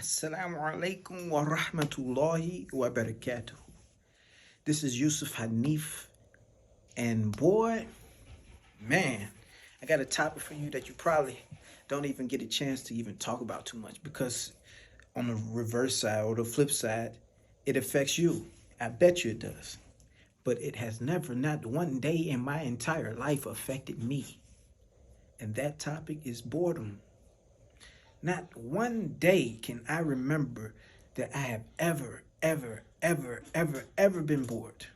Assalamu alaikum wa rahmatullahi wa barakatuh. This is Yusuf Hanif, and boy, man, I got a topic for you that you probably don't even get a chance to even talk about too much because on the reverse side or the flip side, it affects you. I bet you it does. But it has never, not one day in my entire life, affected me. And that topic is boredom. Not one day can I remember that I have ever been bored.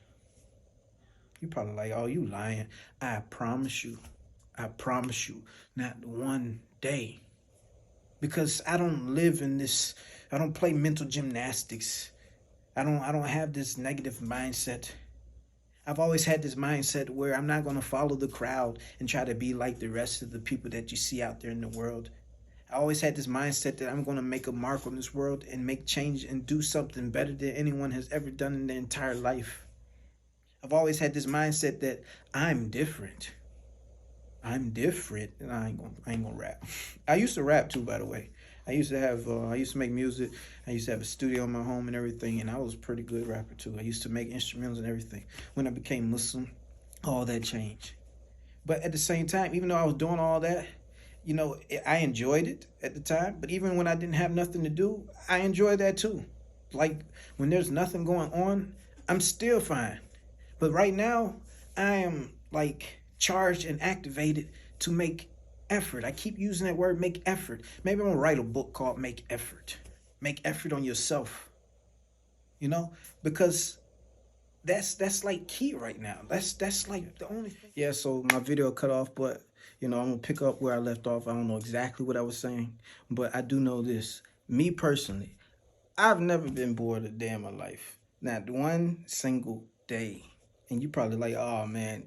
You probably like, oh, you lying. I promise you. I promise you. Not one day. Because I don't live in this, I don't play mental gymnastics. I don't have this negative mindset. I've always had this mindset where I'm not going to follow the crowd and try to be like the rest of the people that you see out there in the world. I always had this mindset that I'm going to make a mark on this world and make change and do something better than anyone has ever done in their entire life. I've always had this mindset that I'm different. I'm different, and I ain't gonna rap. I used to rap too, by the way. I used to make music. I used to have a studio in my home and everything, and I was a pretty good rapper too. I used to make instrumentals and everything. When I became Muslim, all that changed. But at the same time, even though I was doing all that, I enjoyed it at the time. But even when I didn't have nothing to do, I enjoyed that too. Like when there's nothing going on, I'm still fine. But right now, I am like charged and activated to make effort. I keep using that word, make effort. Maybe I'm gonna write a book called Make Effort. Make effort on yourself. Because that's like key right now. That's like the only thing. Yeah, so my video cut off, but I'm gonna pick up where I left off. I don't know exactly what I was saying, but I do know this. Me personally, I've never been bored a day in my life. Not one single day. And you probably like, oh man,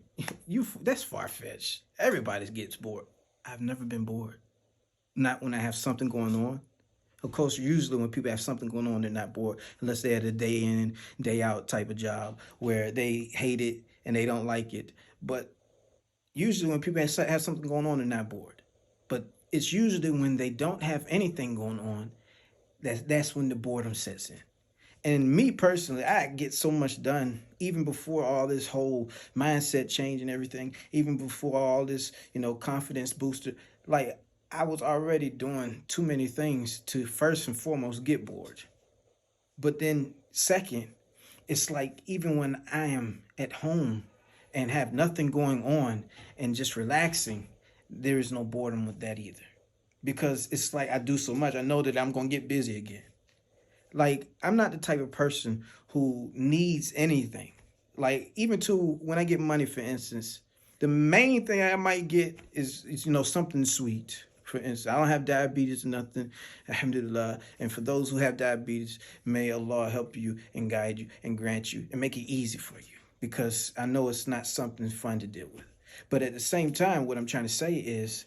that's far-fetched. Everybody gets bored. I've never been bored. Not when I have something going on. Of course, usually when people have something going on, they're not bored unless they had a day in, day out type of job where they hate it and they don't like it. But usually when people have something going on, they're not bored. But it's usually when they don't have anything going on, that's when the boredom sets in. And me personally, I get so much done even before all this whole mindset change and everything, even before all this, confidence booster. Like, I was already doing too many things to first and foremost get bored. But then second, it's like even when I am at home and have nothing going on and just relaxing, there is no boredom with that either. Because it's like I do so much, I know that I'm going to get busy again. Like, I'm not the type of person who needs anything. Like, even to when I get money, for instance, the main thing I might get is something sweet. For instance, I don't have diabetes or nothing, alhamdulillah. And for those who have diabetes, may Allah help you and guide you and grant you and make it easy for you. Because I know it's not something fun to deal with. But at the same time, what I'm trying to say is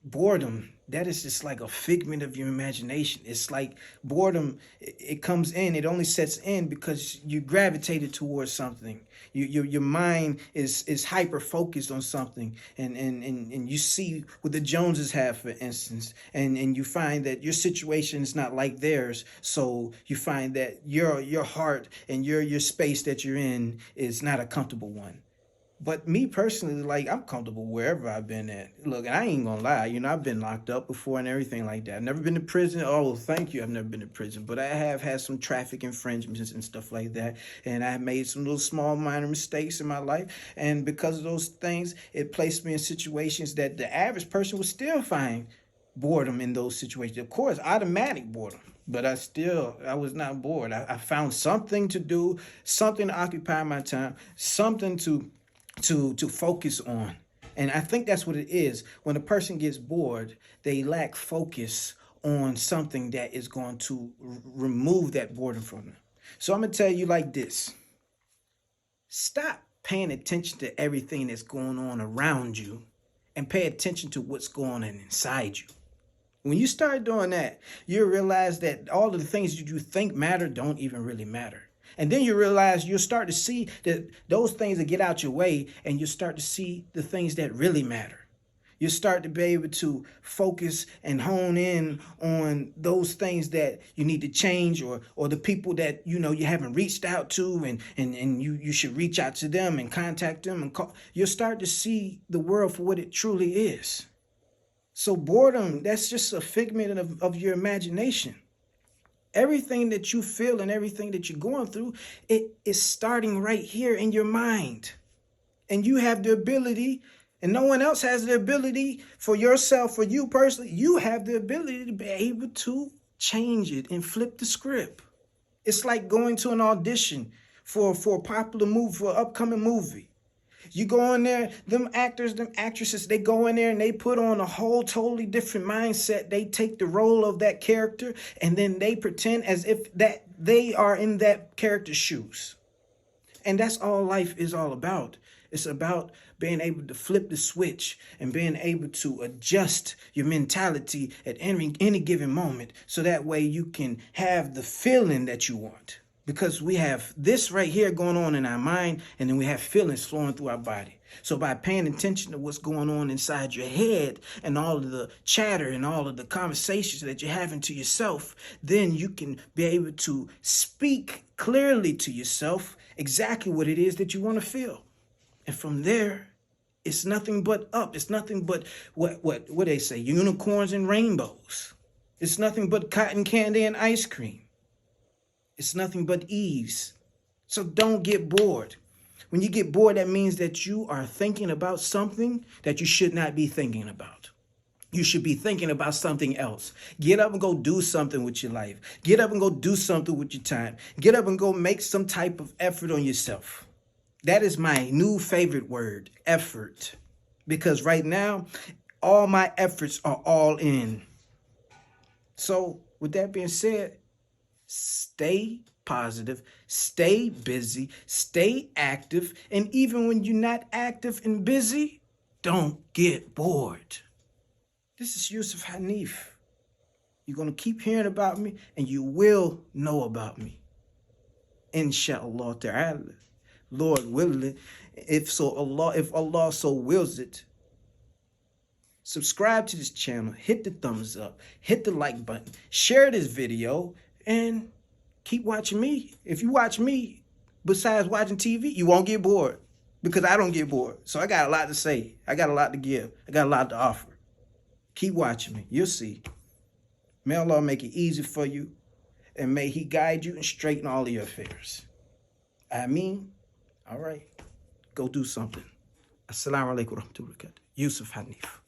boredom, that is just like a figment of your imagination. It's like boredom, it comes in, it only sets in because you gravitated towards something. Your mind is hyper focused on something, and you see what the Joneses have, for instance, and you find that your situation is not like theirs, so you find that your heart and your space that you're in is not a comfortable one. But me personally, like, I'm comfortable wherever I've been at. Look, I ain't gonna lie, I've been locked up before and everything like that. I've never been to prison. Oh, thank you, I've never been to prison. But I have had some traffic infringements and stuff like that. And I made some little small minor mistakes in my life. And because of those things, it placed me in situations that the average person would still find boredom in those situations. Of course, automatic boredom. But I was not bored. I found something to do, something to occupy my time, something to focus on. And I think that's what it is. When a person gets bored, they lack focus on something that is going to remove that boredom from them. So I'm going to tell you like this. Stop paying attention to everything that's going on around you and pay attention to what's going on inside you. When you start doing that, you'll realize that all of the things that you think matter don't even really matter. And then you realize you'll start to see that those things that get out your way, and you start to see the things that really matter. You start to be able to focus and hone in on those things that you need to change, or the people that you haven't reached out to, and you should reach out to them and contact them and call. You'll start to see the world for what it truly is. So boredom, that's just a figment of your imagination. Everything that you feel and everything that you're going through, it is starting right here in your mind. And you have the ability, and no one else has the ability for yourself, for you personally. You have the ability to be able to change it and flip the script. It's like going to an audition for a popular movie, for an upcoming movie. You go in there, them actors, them actresses, they go in there and they put on a whole totally different mindset. They take the role of that character and then they pretend as if that they are in that character's shoes. And that's all life is all about. It's about being able to flip the switch and being able to adjust your mentality at any given moment, so that way you can have the feeling that you want. Because we have this right here going on in our mind, and then we have feelings flowing through our body. So by paying attention to what's going on inside your head and all of the chatter and all of the conversations that you're having to yourself, then you can be able to speak clearly to yourself exactly what it is that you want to feel. And from there, it's nothing but up. It's nothing but what they say, unicorns and rainbows. It's nothing but cotton candy and ice cream. It's nothing but ease. So don't get bored. When you get bored, that means that you are thinking about something that you should not be thinking about. You should be thinking about something else. Get up and go do something with your life. Get up and go do something with your time. Get up and go make some type of effort on yourself. That is my new favorite word, effort. Because right now, all my efforts are all in. So with that being said, stay positive, stay busy, stay active. And even when you're not active and busy, don't get bored. This is Yusuf Hanif. You're going to keep hearing about me, and you will know about me. Inshallah ta'ala. Lord willing, if Allah so wills it. Subscribe to this channel, hit the thumbs up, hit the like button, share this video, and keep watching me. If you watch me, besides watching TV, you won't get bored, because I don't get bored. So I got a lot to say. I got a lot to give. I got a lot to offer. Keep watching me. You'll see. May Allah make it easy for you, and may He guide you and straighten all of your affairs. Ameen. All right. Go do something. Assalamu alaikum wa rahmatullahi wa barakatuh. Yusuf Hanif.